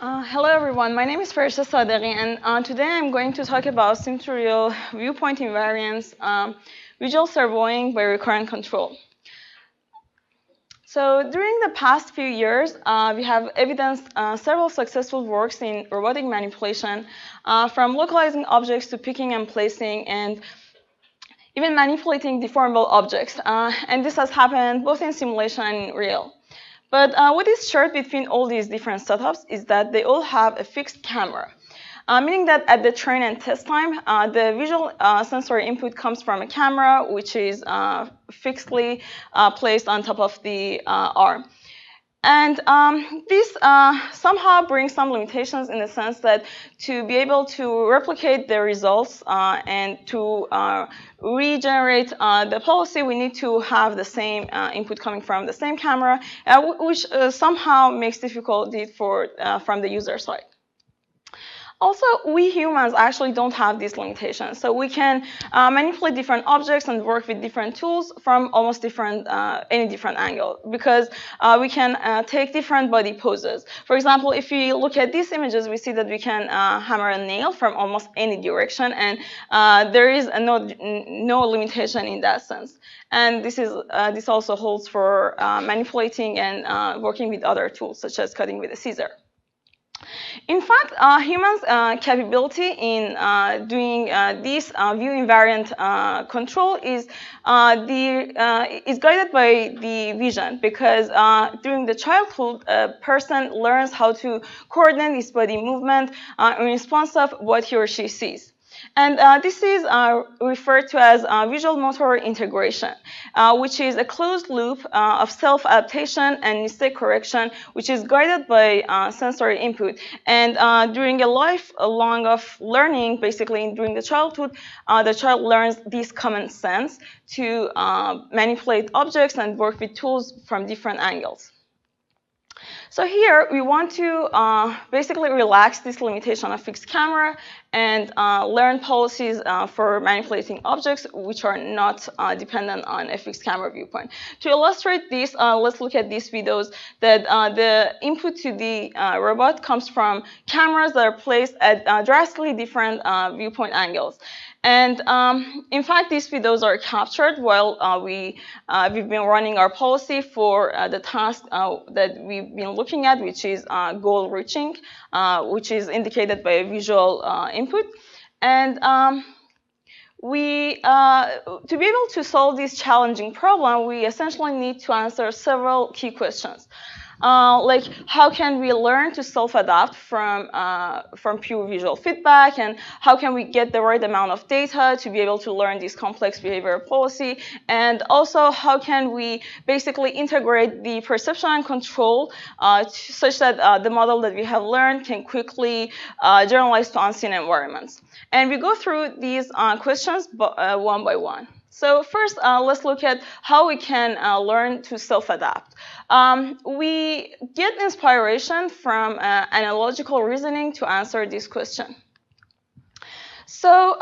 Hello everyone, my name is Fereshteh Sadeghi, and today I'm going to talk about Sim2Real viewpoint invariance, visual servoing by recurrent control. So during the past few years, we have evidenced several successful works in robotic manipulation, from localizing objects to picking and placing, and even manipulating deformable objects. And this has happened both in simulation and in real. But what is shared between all these different setups is that they all have a fixed camera, meaning that at the train and test time, the visual sensory input comes from a camera, which is fixedly placed on top of the arm. And this somehow brings some limitations in the sense that to be able to replicate the results and to regenerate the policy, we need to have the same input coming from the same camera, which somehow makes difficulty from the user side. Also, we humans actually don't have these limitations. So we can manipulate different objects and work with different tools from almost any different angle, because we can take different body poses. For example, if we look at these images, we see that we can hammer a nail from almost any direction, and there is no limitation in that sense. And this also holds for manipulating and working with other tools, such as cutting with a scissor. In fact, humans' capability in doing this view invariant control is guided by the vision, because during the childhood, a person learns how to coordinate his body movement in response of what he or she sees. And this is referred to as visual motor integration, which is a closed loop of self-adaptation and mistake correction, which is guided by sensory input. And during a lifelong of learning, basically during the childhood, the child learns this common sense to manipulate objects and work with tools from different angles. So here, we want to basically relax this limitation of fixed camera and learn policies for manipulating objects which are not dependent on a fixed camera viewpoint. To illustrate this, let's look at these videos that the input to the robot comes from cameras that are placed at drastically different viewpoint angles. And in fact, these videos are captured while we've been running our policy for the task that we've been looking at, which is goal reaching, which is indicated by a visual input. And to be able to solve this challenging problem, we essentially need to answer several key questions. Like, how can we learn to self-adapt from pure visual feedback, and how can we get the right amount of data to be able to learn this complex behavioral policy, and also how can we basically integrate the perception and control such that the model that we have learned can quickly generalize to unseen environments. And we go through these questions one by one. So first, let's look at how we can learn to self-adapt. We get inspiration from analogical reasoning to answer this question. So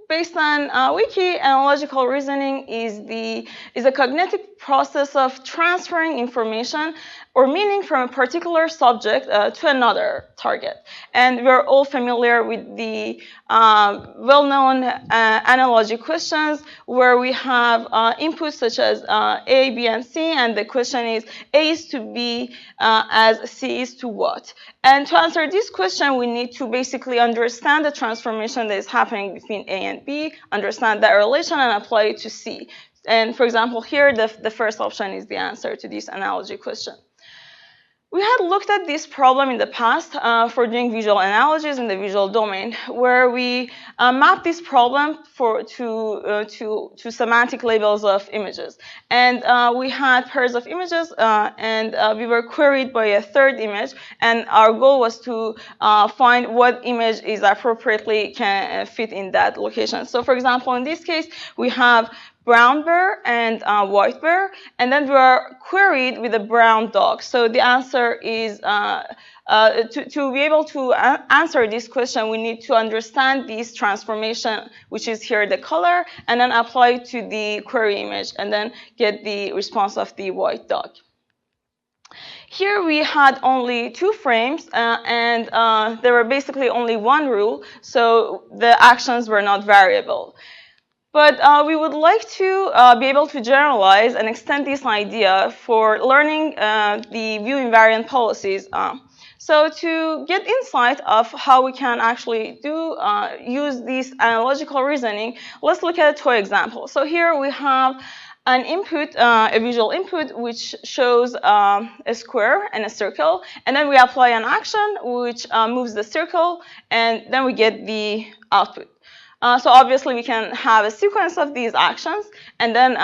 based on Wiki, analogical reasoning is a cognitive process of transferring information or meaning from a particular subject to another target. And we're all familiar with the well-known analogy questions where we have inputs such as A, B, and C, and the question is A is to B as C is to what? And to answer this question, we need to basically understand the transformation that is happening between A and B, understand that relation, and apply it to C. And for example, here, the first option is the answer to this analogy question. We had looked at this problem in the past for doing visual analogies in the visual domain, where we mapped this problem to semantic labels of images. And we had pairs of images, and we were queried by a third image, and our goal was to find what image is appropriately can fit in that location. So for example, in this case, we have brown bear and white bear, and then we are queried with a brown dog. So the answer is, to be able to answer this question, we need to understand this transformation, which is here the color, and then apply it to the query image, and then get the response of the white dog. Here we had only 2 frames, and there were basically only 1 rule, so the actions were not variable. But we would like to be able to generalize and extend this idea for learning the view invariant policies. So to get insight of how we can actually use this analogical reasoning, let's look at a toy example. So here we have an input, a visual input, which shows a square and a circle, and then we apply an action which moves the circle, and then we get the output. So obviously we can have a sequence of these actions and then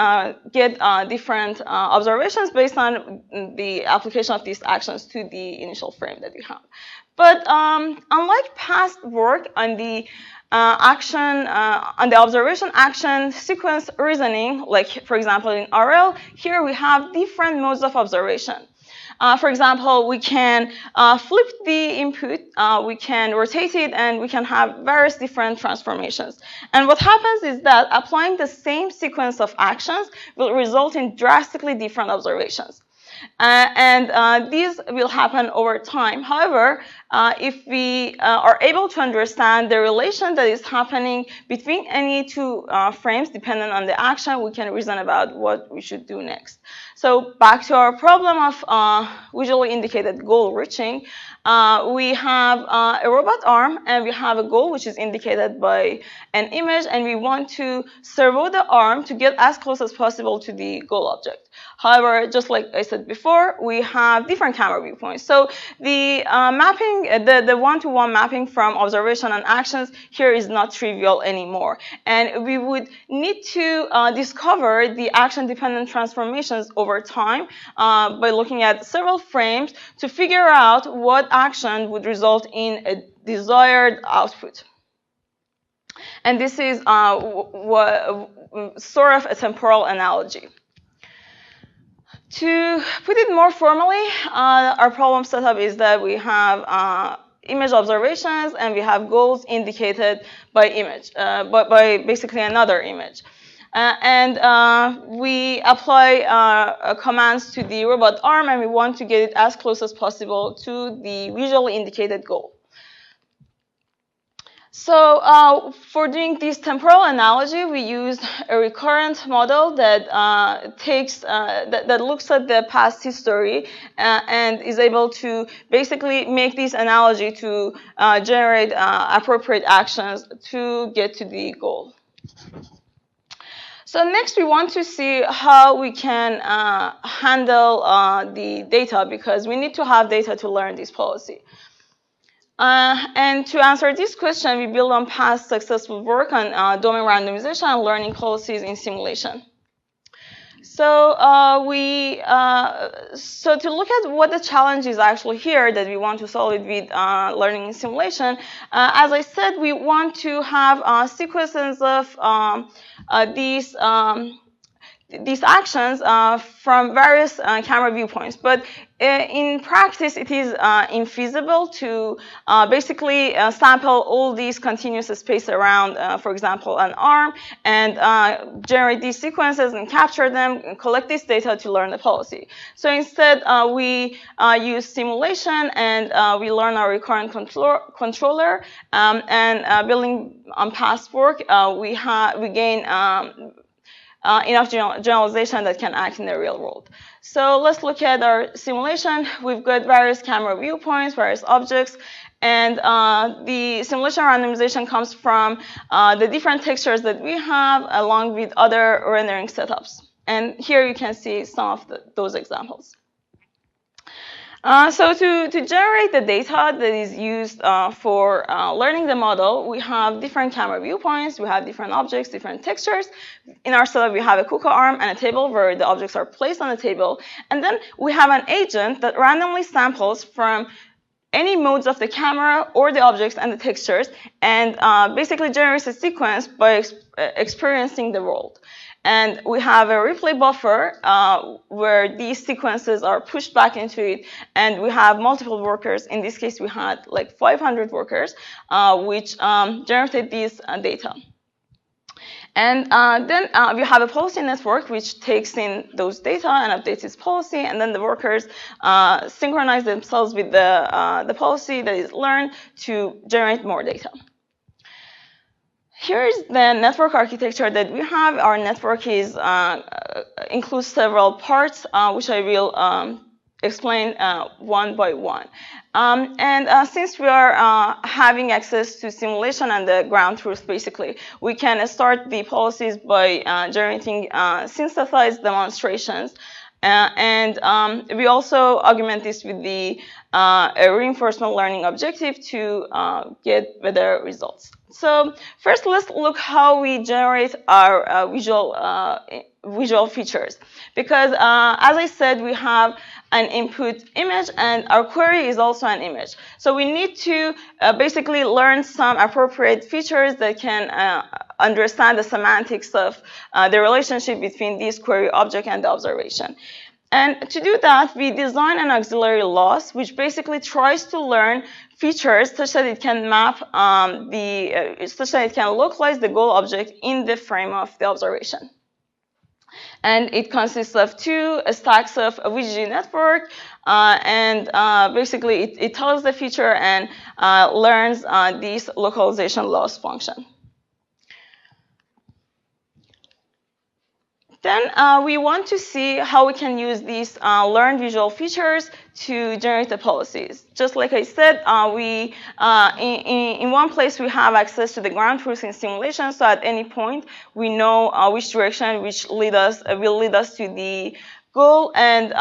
get different observations based on the application of these actions to the initial frame that we have. But unlike past work on the on the observation action sequence reasoning, like for example in RL, here we have different modes of observation. For example, we can flip the input, we can rotate it, and we can have various different transformations. And what happens is that applying the same sequence of actions will result in drastically different observations. These will happen over time. However, if we are able to understand the relation that is happening between any 2 frames, depending on the action, we can reason about what we should do next. So back to our problem of visually indicated goal reaching, we have a robot arm, and we have a goal which is indicated by an image, and we want to servo the arm to get as close as possible to the goal object. However, just like I said before, we have different camera viewpoints. So the mapping, the one-to-one mapping from observation and actions here is not trivial anymore. And we would need to discover the action-dependent transformations over time by looking at several frames to figure out what action would result in a desired output. And this is sort of a temporal analogy. To put it more formally, our problem setup is that we have image observations and we have goals indicated by image, by basically another image. We apply commands to the robot arm, and we want to get it as close as possible to the visually indicated goal. So for doing this temporal analogy, we used a recurrent model that that looks at the past history and is able to basically make this analogy to generate appropriate actions to get to the goal. So next, we want to see how we can handle the data, because we need to have data to learn this policy. And to answer this question, we build on past successful work on domain randomization and learning policies in simulation. So so to look at what the challenge is actually here that we want to solve it with learning in simulation, as I said, we want to have sequences of these actions from various camera viewpoints. But in practice, it is infeasible to basically sample all these continuous space around, for example, an arm, and generate these sequences and capture them and collect this data to learn the policy. So instead, we use simulation, and we learn our recurrent controller, and building on past work, we gain enough generalization that can act in the real world. So let's look at our simulation. We've got various camera viewpoints, various objects, and the simulation randomization comes from the different textures that we have along with other rendering setups. And here you can see some of those examples. So to generate the data that is used for learning the model, we have different camera viewpoints, we have different objects, different textures. In our setup, we have a KUKA arm and a table where the objects are placed on the table. And then we have an agent that randomly samples from any modes of the camera or the objects and the textures, and basically generates a sequence by experiencing the world. And we have a replay buffer where these sequences are pushed back into it, and we have multiple workers. In this case, we had like 500 workers, which generated these data. And then we have a policy network which takes in those data and updates its policy, and then the workers synchronize themselves with the policy that is learned to generate more data. Here is the network architecture that we have. Our network includes several parts, which I will explain one by one. Since we are having access to simulation and the ground truth, basically, we can start the policies by generating synthesized demonstrations. We also augment this with the reinforcement learning objective to get better results. So first, let's look how we generate our visual features. Because as I said, we have an input image, and our query is also an image. So we need to basically learn some appropriate features that can understand the semantics of the relationship between this query object and the observation. And to do that, we design an auxiliary loss, which basically tries to learn features such that it can map such that it can localize the goal object in the frame of the observation. And it consists of two stacks of a VGG network, basically it tells the feature and learns this localization loss function. Then we want to see how we can use these learned visual features to generate the policies. Just like I said, in one place we have access to the ground truth in simulation, so at any point we know which direction will lead us to the goal, and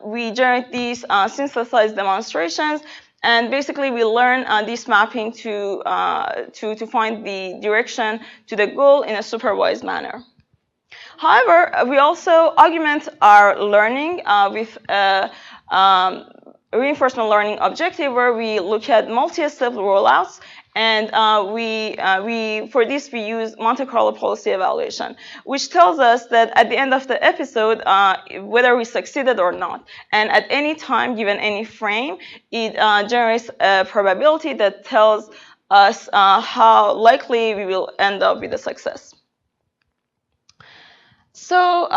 we generate these synthesized demonstrations. And basically, we learn this mapping to find the direction to the goal in a supervised manner. However, we also augment our learning with a reinforcement learning objective where we look at multi-step rollouts, and for this we use Monte Carlo policy evaluation, which tells us that at the end of the episode whether we succeeded or not. And at any time, given any frame, it generates a probability that tells us how likely we will end up with a success. So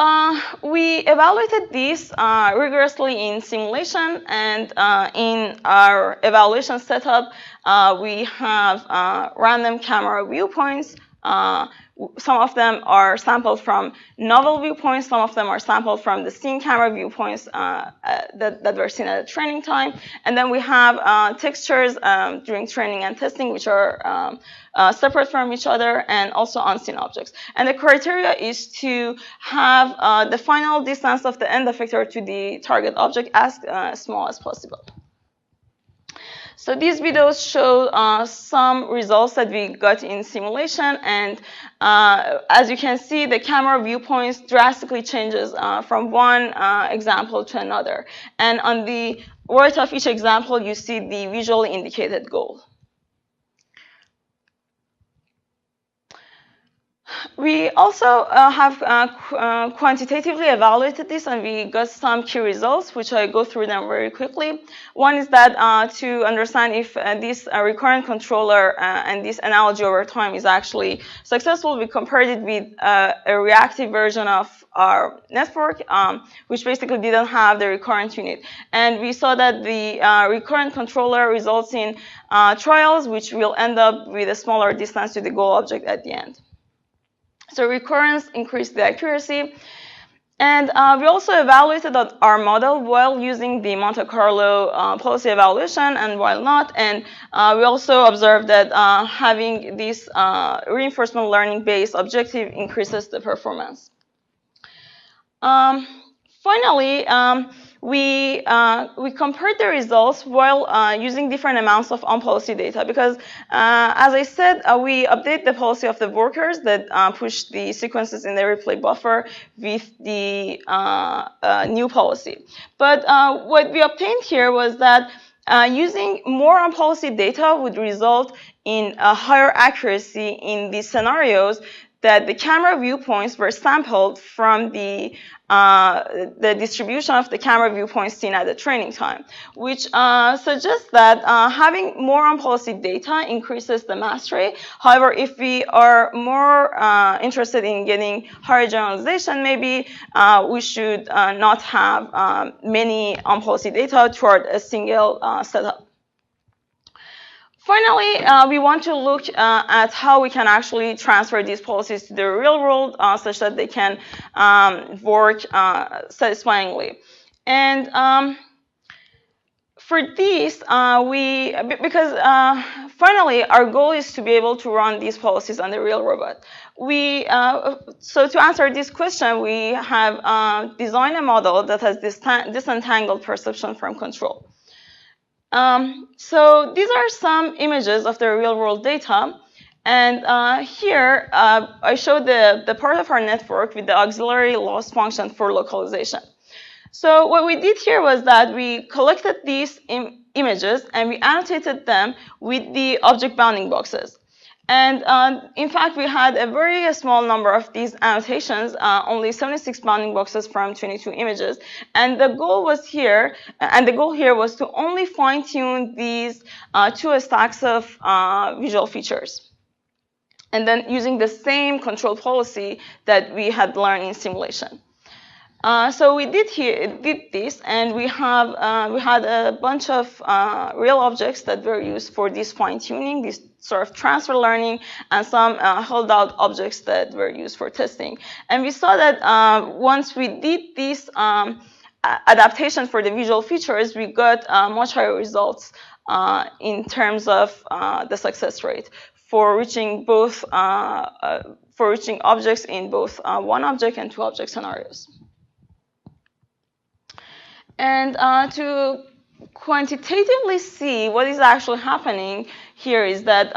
we evaluated this rigorously in simulation, and in our evaluation setup, we have random camera viewpoints. Some of them are sampled from novel viewpoints, some of them are sampled from the scene camera viewpoints that were seen at the training time. And then we have textures during training and testing, which are separate from each other, and also unseen objects. And the criteria is to have the final distance of the end effector to the target object as small as possible. So these videos show some results that we got in simulation, and as you can see, the camera viewpoints drastically changes from one example to another. And on the right of each example, you see the visually indicated goal. We also have quantitatively evaluated this, and we got some key results, which I go through them very quickly. One is that to understand if this recurrent controller and this analogy over time is actually successful, we compared it with a reactive version of our network, which basically didn't have the recurrent unit. And we saw that the recurrent controller results in trials, which will end up with a smaller distance to the goal object at the end. So recurrence increased the accuracy. And we also evaluated our model while using the Monte Carlo policy evaluation and while not. And we also observed that having this reinforcement learning-based objective increases the performance. Finally, we compared the results while using different amounts of on-policy data, because as I said, we update the policy of the workers that push the sequences in the replay buffer with the new policy. But what we obtained here was that using more on-policy data would result in a higher accuracy in these scenarios that the camera viewpoints were sampled from the distribution of the camera viewpoints seen at the training time, which suggests that having more on-policy data increases the mastery. However, if we are more interested in getting higher generalization, maybe we should not have many on-policy data toward a single setup. Finally, we want to look at how we can actually transfer these policies to the real world such that they can work satisfyingly. And for this, finally, our goal is to be able to run these policies on the real robot. So to answer this question, we have designed a model that has disentangled perception from control. So these are some images of the real-world data, and here I show the part of our network with the auxiliary loss function for localization. So what we did here was that we collected these images and we annotated them with the object bounding boxes. And in fact, we had a very small number of these annotations, only 76 bounding boxes from 22 images. And the goal was here, was to only fine-tune these 2 stacks of visual features. And then using the same control policy that we had learned in simulation. So we did this, and we had a bunch of real objects that were used for this fine-tuning, this sort of transfer learning, and some holdout objects that were used for testing. And we saw that once we did this adaptation for the visual features, we got much higher results in terms of the success rate for reaching both objects in both 1 object and 2 object scenarios. And to quantitatively see what is actually happening here is that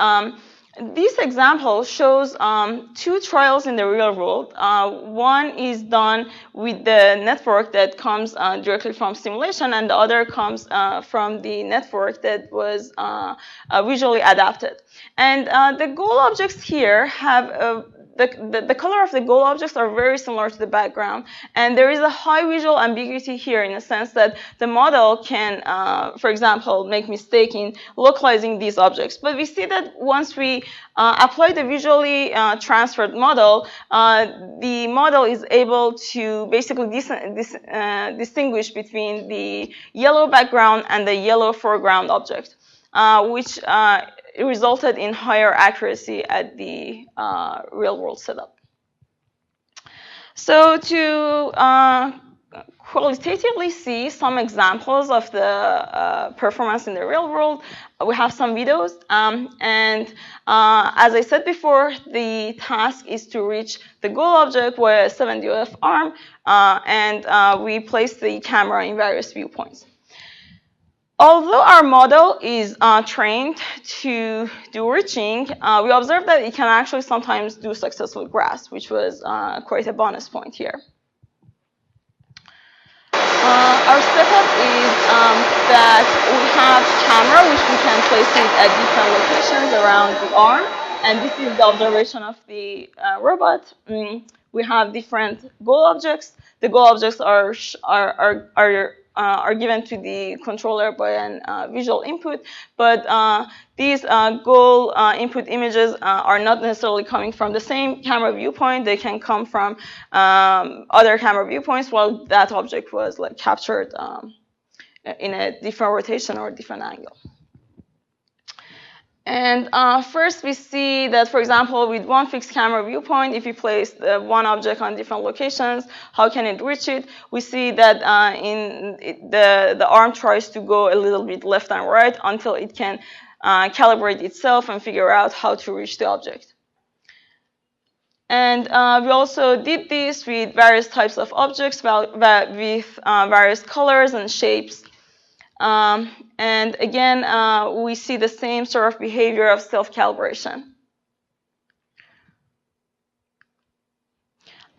this example shows 2 trials in the real world. One is done with the network that comes directly from simulation, and the other comes from the network that was visually adapted. And the goal objects here have the color of the goal objects are very similar to the background, and there is a high visual ambiguity here in the sense that the model can, for example, make mistake in localizing these objects. But we see that once we apply the visually transferred model, the model is able to basically distinguish between the yellow background and the yellow foreground object, which it resulted in higher accuracy at the real-world setup. So to qualitatively see some examples of the performance in the real world, we have some videos. And as I said before, the task is to reach the goal object with a 7DOF arm, and we place the camera in various viewpoints. Although our model is trained to do reaching, we observed that it can actually sometimes do successful grasp, which was quite a bonus point here. Our setup is that we have camera, which we can place it at different locations around the arm, and this is the observation of the robot. We have different goal objects. The goal objects are given to the controller by a visual input, but these goal input images are not necessarily coming from the same camera viewpoint. They can come from other camera viewpoints, while that object was like captured in a different rotation or different angle. And first we see that, for example, with one fixed camera viewpoint, if you place one object on different locations, how can it reach it? We see that the arm tries to go a little bit left and right until it can calibrate itself and figure out how to reach the object. And we also did this with various types of objects with various colors and shapes. And again, we see the same sort of behavior of self-calibration.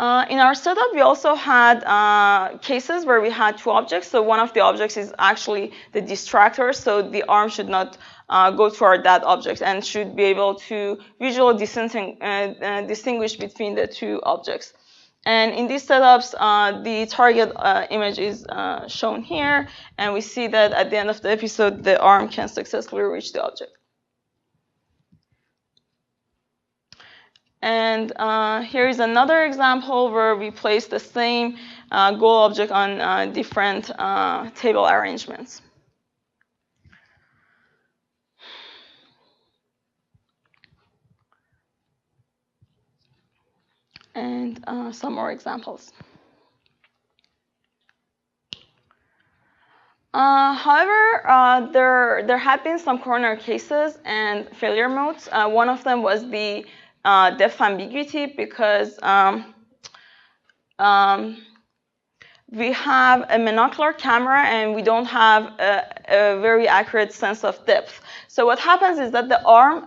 In our setup, we also had cases where we had two objects. So one of the objects is actually the distractor, so the arm should not go toward that object and should be able to visually distinguish between the two objects. And in these setups, the target image is shown here, and we see that at the end of the episode, the arm can successfully reach the object. And here is another example where we place the same goal object on different table arrangements. And some more examples. However, there have been some corner cases and failure modes. One of them was the depth ambiguity, because we have a monocular camera and we don't have a very accurate sense of depth. So what happens is that the arm,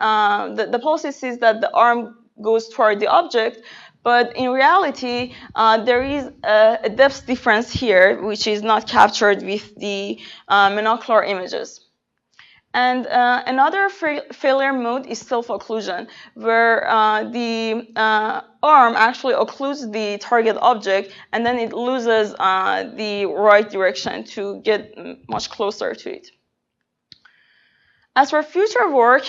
the policy sees that the arm goes toward the object, but in reality, there is a depth difference here, which is not captured with the monocular images. And another failure mode is self-occlusion, where the arm actually occludes the target object, and then it loses the right direction to get much closer to it. As for future work,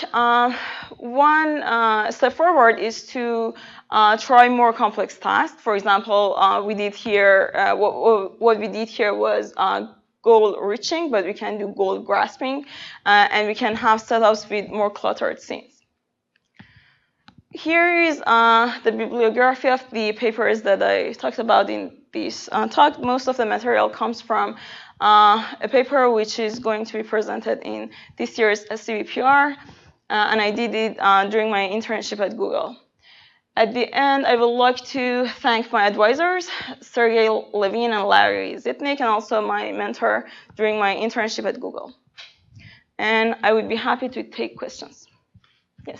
one step forward is to try more complex tasks. For example, we did here, what we did here was goal reaching, but we can do goal grasping, and we can have setups with more cluttered scenes. Here is the bibliography of the papers that I talked about in this talk. Most of the material comes from a paper which is going to be presented in this year's CVPR, and I did it during my internship at Google. At the end, I would like to thank my advisors, Sergey, Levine, and Larry Zitnik, and also my mentor during my internship at Google. And I would be happy to take questions. Yes.